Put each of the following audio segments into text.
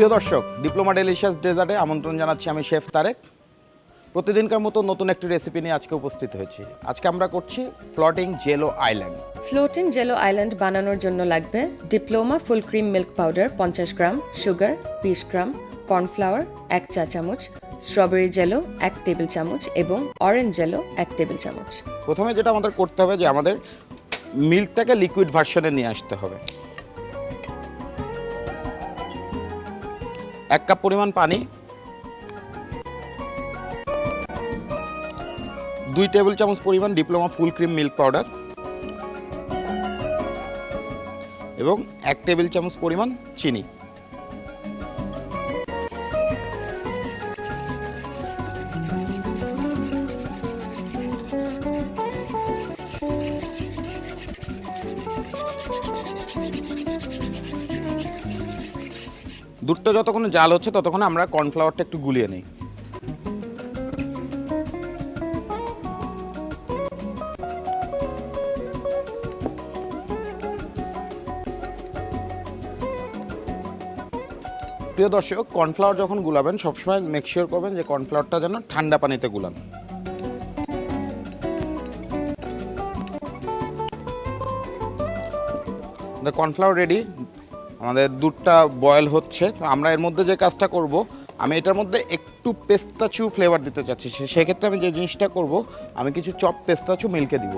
প্রিয় দর্শক, diploma delicious ডেজার্টে আমন্ত্রণ জানাচ্ছি আমি শেফ তারেক। প্রতিদিনকার মতো নতুন একটি রেসিপি নিয়ে আজকে উপস্থিত হয়েছি। আজকে আমরা করছি floating jello island. Floating jello island বানানোর জন্য লাগবে diploma full cream milk powder 50 গ্রাম, সুগার 20 গ্রাম, কর্নফ্লাওয়ার 1 চা চামচ, স্ট্রবেরি জেলো 1 টেবিল চামচ এবং অরেঞ্জ জেলো 1 টেবিল চামচ। প্রথমে যেটা আমাদের করতে হবে যে আমাদের মিল্কটাকে লিকুইড ভার্সনে নিয়ে আসতে হবে। 1 কাপ পরিমাণ পানি, 2 টেবিল চামচ পরিমাণ diploma full cream milk powder এবং 1 টেবিল চামচ পরিমাণ চিনি। দুধটা যতক্ষণ জাল হচ্ছে ততক্ষণ আমরা কর্নফ্লাওয়ারটা একটু গুলিয়ে নিই। প্রিয় দর্শক, কর্নফ্লাওয়ার যখন গুলাবেন সবসময় মেক শিওর করবেন যে কর্নফ্লাওয়ারটা যেন ঠান্ডা পানিতে গুলান। কর্নফ্লাওয়ার রেডি, আমাদের দুধটা বয়েল হচ্ছে। তো আমরা এর মধ্যে যে কাজটা করব, আমি এটার মধ্যে একটু পেস্তাচু ফ্লেভার দিতে চাচ্ছি। সেক্ষেত্রে আমি যে জিনিসটা করব, আমি কিছু চপ পেস্তাচু মিল্কে দিব।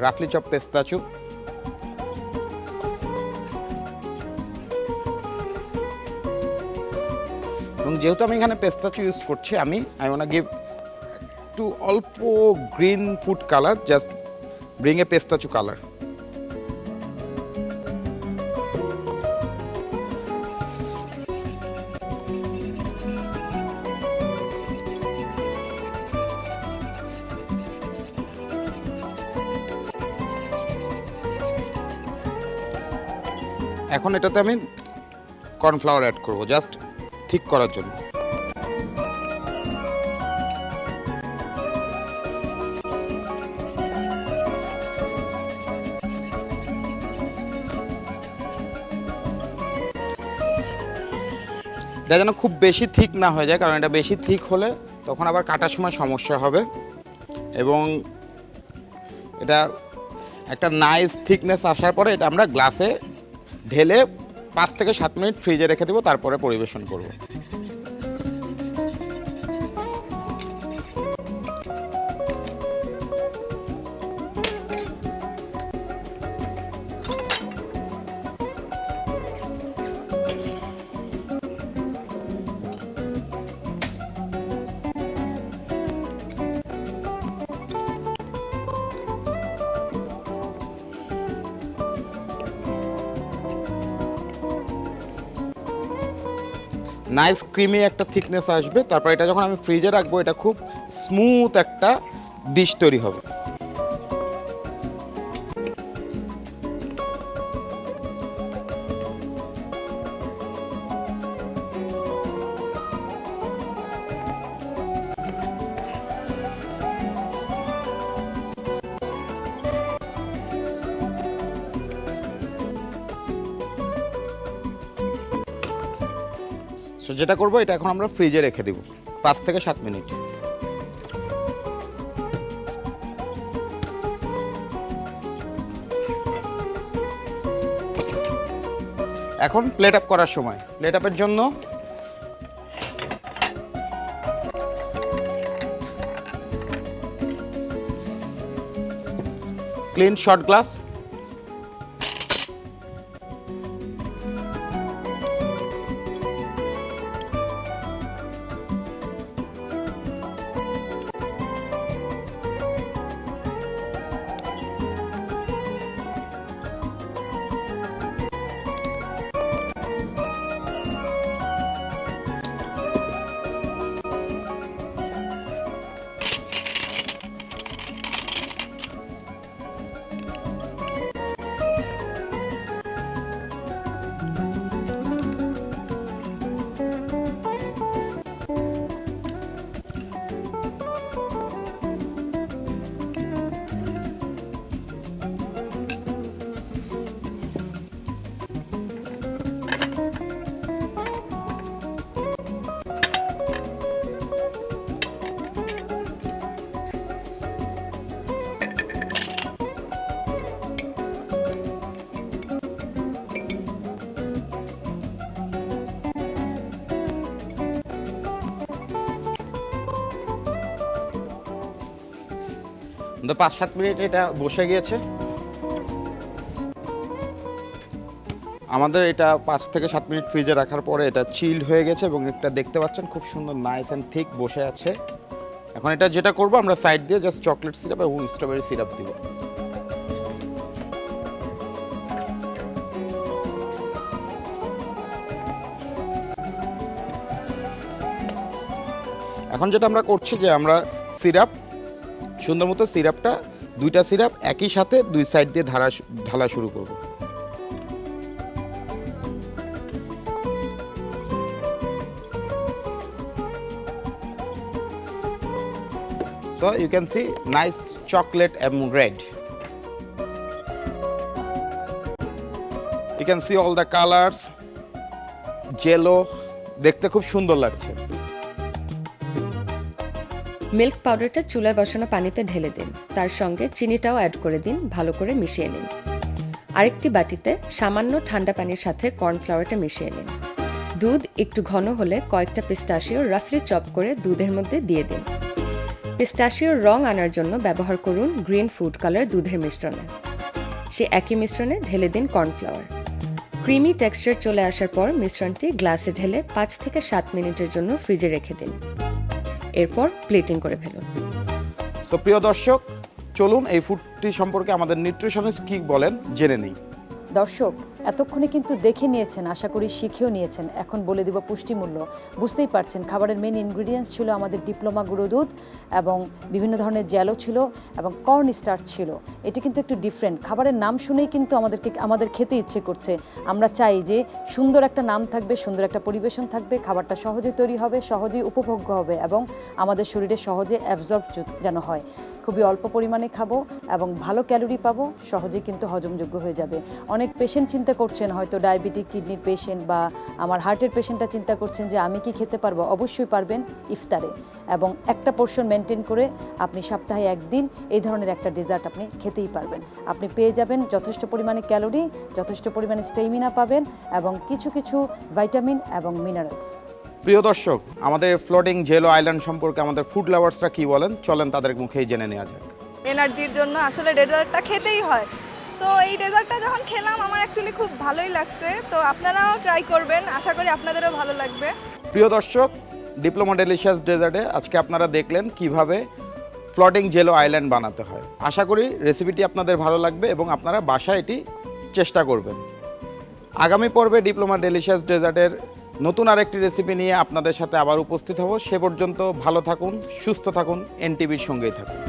রাফলি চপ পেস্তাচু, এবং যেহেতু আমি এখানে পেস্তাচু ইউজ করছি, আমি ওয়ান্ট গিভ একটু অল্প green food colour, just bring a pistachio colour. এখন এটাতে আমি কর্নফ্লাওয়ার অ্যাড করব জাস্ট ঠিক করার জন্য। এটা যেন খুব বেশি থিক না হয়ে যায়, কারণ এটা বেশি থিক হলে তখন আবার কাটার সময় সমস্যা হবে। এবং এটা একটা নাইস থিকনেস আসার পরে এটা আমরা গ্লাসে ঢেলে 5 থেকে 7 মিনিট ফ্রিজে রেখে দেবো, তারপরে পরিবেশন করব। নাইস ক্রিমি একটা থিকনেস আসবে। তারপর এটা যখন আমি ফ্রিজে রাখবো, এটা খুব স্মুথ একটা ডিশ তৈরি হবে। সো যেটা করবো, এটা এখন আমরা ফ্রিজে রেখে দেব 5 থেকে 7 মিনিট। এখন প্লেট আপ করার সময়। প্লেট আপের জন্য ক্লিন শট গ্লাস, আমাদের 5-7 মিনিট এটা বসে গিয়েছে। আমাদের এটা 5 থেকে 7 মিনিট ফ্রিজে রাখার পরে এটা চিল্ড হয়ে গেছে এবং এটা দেখতে পাচ্ছেন খুব সুন্দর নাইস অ্যান্ড থিক বসে আছে। এখন এটা যেটা করব আমরা সাইড দিয়ে জাস্ট চকলেট সিরাপ এবং স্ট্রবেরি সিরাপ দিব। এখন যেটা আমরা করছি যে আমরা সিরাপ সুন্দর মতো সিরাপটা 2টা সিরাপ একই সাথে 2 সাইড দিয়ে ঢালা শুরু করব। So you can see nice chocolate and red. You can see all the colors. Jello দেখতে খুব সুন্দর লাগছে। মিল্ক পাউডারটা চুলায় বসানো পানিতে ঢেলে দিন, তার সঙ্গে চিনিটাও অ্যাড করে দিন, ভালো করে মিশিয়ে নিন। আরেকটি বাটিতে সামান্য ঠান্ডা পানির সাথে কর্নফ্লাওয়ারটা মিশিয়ে নিন। দুধ একটু ঘন হলে কয়েকটা পিস্তাশিও রাফলি চপ করে দুধের মধ্যে দিয়ে দিন। পিস্তাশিওর রং আনার জন্য ব্যবহার করুন গ্রিন ফুড কালার দুধের মিশ্রণে। সে একই মিশ্রণে ঢেলে দিন কর্নফ্লাওয়ার। ক্রিমি টেক্সচার চলে আসার পর মিশ্রণটি গ্লাসে ঢেলে 5 থেকে 7 মিনিটের জন্য ফ্রিজে রেখে দিন। এরপর প্লেটিং করে ফেলুন। সো প্রিয় দর্শক, চলুন এই ফুডটি সম্পর্কে আমাদের নিউট্রিশনিস্ট কি বলেন জেনে নিই। দর্শক এতক্ষণে কিন্তু দেখে নিয়েছেন, আশা করি শিখেও নিয়েছেন। এখন বলে দেব পুষ্টিমূল্য। বুঝতেই পারছেন খাবারের মেন ইনগ্রিডিয়েন্টস ছিল আমাদের ডিপ্লোমা গুঁড়ো দুধ এবং বিভিন্ন ধরনের জ্যালো ছিল এবং কর্ন স্টার্চ ছিল। এটি কিন্তু একটু ডিফারেন্ট। খাবারের নাম শুনেই কিন্তু আমাদের খেতে ইচ্ছে করছে। আমরা চাই যে সুন্দর একটা নাম থাকবে, সুন্দর একটা পরিবেশন থাকবে, খাবারটা সহজে তৈরি হবে, সহজেই উপভোগ্য হবে এবং আমাদের শরীরে সহজে অ্যাবজর্ব যেন হয়। খুবই অল্প পরিমাণে খাবো এবং ভালো ক্যালোরি পাবো, সহজেই কিন্তু হজমযোগ্য হয়ে যাবে। অনেক পেশেন্ট চিন্তা করছেন, হয়তো ডায়াবেটিক কিডনির পেশেন্ট বা আমার হার্টের পেশেন্টটা চিন্তা করছেন যে আমি কি খেতে পারবো। অবশ্যই পারবেন ইফতারে, এবং একটা পোর্শন মেনটেন করে আপনি সপ্তাহে একদিন এই ধরনের একটা ডেজার্ট আপনি খেতেই পারবেন। আপনি পেয়ে যাবেন যথেষ্ট পরিমাণে ক্যালোরি, যথেষ্ট পরিমাণে স্টেমিনা পাবেন এবং কিছু কিছু ভাইটামিন এবং মিনারেলস। প্রিয় দর্শক, আমাদের ফ্লোটিং জেলো আইল্যান্ড সম্পর্কে আমাদের ফুড লাভার্সরা কি বলেন চলেন তাদের মুখেই জেনে নেওয়া যাক। এনার্জির জন্য আসলে ডেজার্টটা খেতেই হয়। তো এই ডেজার্টটা যখন খেলাম আমার অ্যাকচুয়ালি খুব ভালোই লাগছে। তো আপনারাও ট্রাই করবেন, আশা করি আপনাদেরও ভালো লাগবে। প্রিয় দর্শক, ডিপ্লোমা ডেলিশিয়াস ডেজার্টে আজকে আপনারা দেখলেন কিভাবে ফ্লোটিং জেলো আইল্যান্ড বানাতে হয়। আশা করি রেসিপিটি আপনাদের ভালো লাগবে এবং আপনারা বাসায় এটি চেষ্টা করবেন। আগামী পর্বে ডিপ্লোমা ডেলিশিয়াস ডেজার্টের নতুন আরেকটি রেসিপি নিয়ে আপনাদের সাথে আবার উপস্থিত হব। সে পর্যন্ত ভালো থাকুন, সুস্থ থাকুন, এনটিভির সঙ্গেই থাকুন।